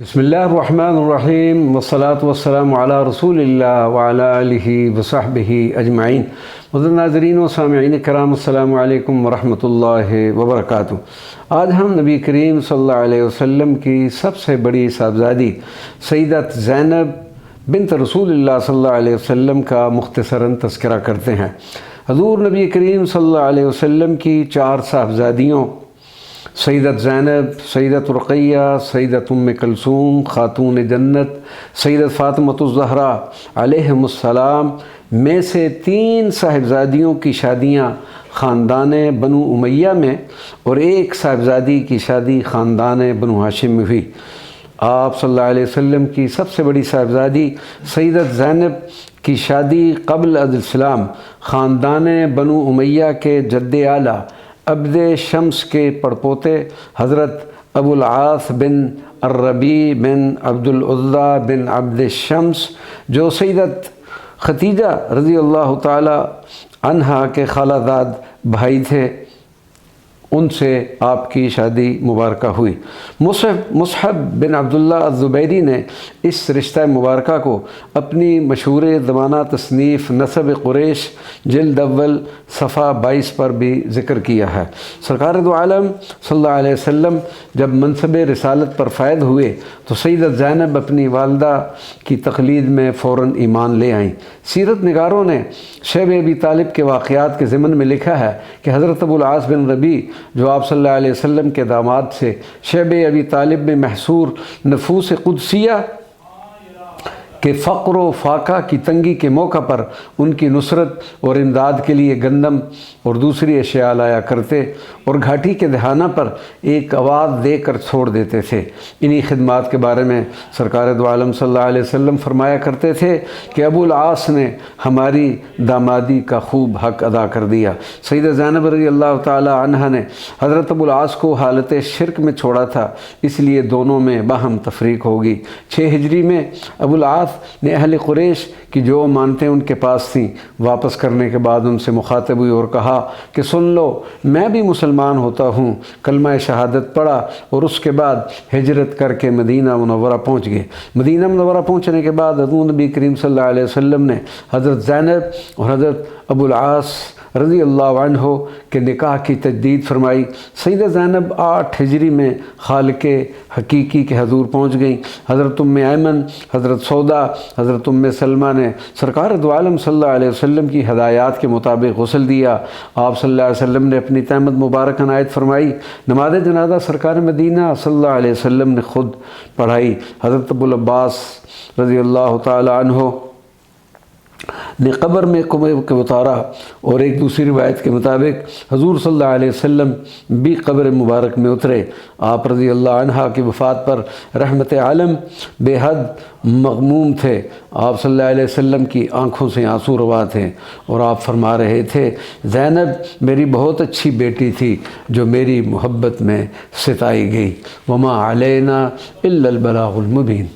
बिस्मिल्लाहिर्रहमानिर्रहीम वस्सलातु वस्सलामु अला रसूलिल्लाह व अला आलिहि व सहबिहि अजमईन। मुअज़्ज़ज़ नाज़रीन व सामिईन किराम, अस्सलामु अलैकुम व रहमतुल्लाहि व बरकातुहू। आज हम नबी करीम सल्लल्लाहु अलैहि वसल्लम की सबसे बड़ी साहबज़ादी सैयदत ज़ैनब बिन्त रसूलिल्लाह सल्लल्लाहु अलैहि वसल्लम का मुख्तसरन तज़किरा करते हैं। हज़ूर नबी करीम सल्लल्लाहु अलैहि वसल्लम की चार साहबज़ादियों सैयदत ज़ैनब, सैयदत रुक़ैया, सैयदत उम्मे कलसूम ख़ातून जन्नत, सैयदत फ़ातिमतुज़ ज़हरा अलैहिमुस्सलाम में से तीन साहिबज़ादियों की शादियाँ ख़ानदान बनु उमैया में और एक साहिबज़ादी की शादी ख़ानदान बनु हाशिम में हुई। आप सल्लल्लाहु अलैहि वसल्लम की सबसे बड़ी साहिबज़ादी सैयदत ज़ैनब की शादी क़ब्ल अल-इस्लाम ख़ानदान बनु उमैया के जद्द आला अब्द शम्स के पड़पोते हज़रत अबुल आस बिन अर्रबी बिन अब्दुल उज़्ज़ा बिन अब्द शम्स, जो सैयदत खतीजा रज़ी अल्लाह ताला अन्हा के खालाजाद भाई थे, उनसे आपकी शादी मुबारक हुई। मुसहब बिन अब्दुल्ला अज़्ज़ुबैरी ने इस रिश्ता मुबारक को अपनी मशहूर ज़माना तसनीफ़ नसब क़ुरैश जिल्द अव्वल सफ़ा 22 पर भी ज़िक्र किया है। सरकार दो आलम सल्लल्लाहु अलैहि वसल्लम जब मनसब रिसालत पर फ़ैद हुए तो सैयदत ज़ैनब अपनी वालदा की तक़लीद में फ़ौरन ईमान ले आईं। सीरत निगारों ने शैब अबी तालिब के वाक़यात के ज़िमन में लिखा है कि हज़रत अबुल आस बिन रबी, जो आप सल्लल्लाहु अलैहि वसल्लम के दामाद से शैब अबी तालिब में महसूर नफूस कुदसिया के फ़क़्र व फ़ाक़ा की तंगी के मौका पर उनकी नुसरत और इमदाद के लिए गंदम और दूसरी अशिया लाया करते और घाटी के दहाना पर एक आवाज़ देकर छोड़ देते थे। इन्हीं खिदमात के बारे में सरकार दो आलम सल्लल्लाहु अलैहि वसल्लम फरमाया करते थे कि अबुल आस ने हमारी दामादी का खूब हक़ अदा कर दिया। सैयदा ज़ैनब रज़ी अल्लाह ताला अन्हा ने हज़रत अबुल आस को हालत शिरक में छोड़ा था, इसलिए दोनों में बाहम तफरीक होगी। 6 हिजरी में अबुल आस ने अहले कुरैश की जो मानतें उनके पास थीं वापस करने के बाद उनसे मुखातब हुई और कहा कि सुन लो, मैं भी मुसलमान होता हूँ। कलमा शहादत पढ़ा और उसके बाद हिजरत करके मदीना मुनव्वरा पहुँच गए। मदीना मुनव्वरा पहुँचने के बाद हज़रत नबी करीम सल्लल्लाहु अलैहि वसल्लम ने हज़रत ज़ैनब और हज़रत अबुल आस रज़ी अल्लाह अन्हो के निकाह की तजदीद फरमाई। सैयदा ज़ैनब 8 हिजरी में खालिक़े हकीकी के हजूर पहुँच गई। हज़रत उम्मे ऐमन, हज़रत सौदा, हज़रत उम्मे सलमा ने सरकार दो आलम सल्लल्लाहु अलैहि वसल्लम की हदायत के मुताबिक गुस्ल दिया। आप सल्लल्लाहु अलैहि वसल्लम ने अपनी तहमद मुबारक अनायत फरमाई। नमाज़ जनाज़ा सरकार मदीना सल्लल्लाहु अलैहि वसल्लम ने ख़ुद पढ़ाई। हज़रत अबुल अब्बास रज़ी अल्लाह ताला अन्हो ने क़ब्र में कुएं के उतारा और एक दूसरी रिवायत के मुताबिक हजूर सल्लल्लाहु अलैहि वसल्लम भी क़ब्र मुबारक में उतरे। आप रज़ी अल्लाह अन्हा की वफ़ात पर रहमत आलम बेहद मग़मूम थे। आप सल्लल्लाहु अलैहि वसल्लम की आँखों से आंसू रवा थे और आप फरमा रहे थे, ज़ैनब मेरी बहुत अच्छी बेटी थी जो मेरी मोहब्बत में सिताई गई। वमा अलैना इल्लल बलागुल मुबीन।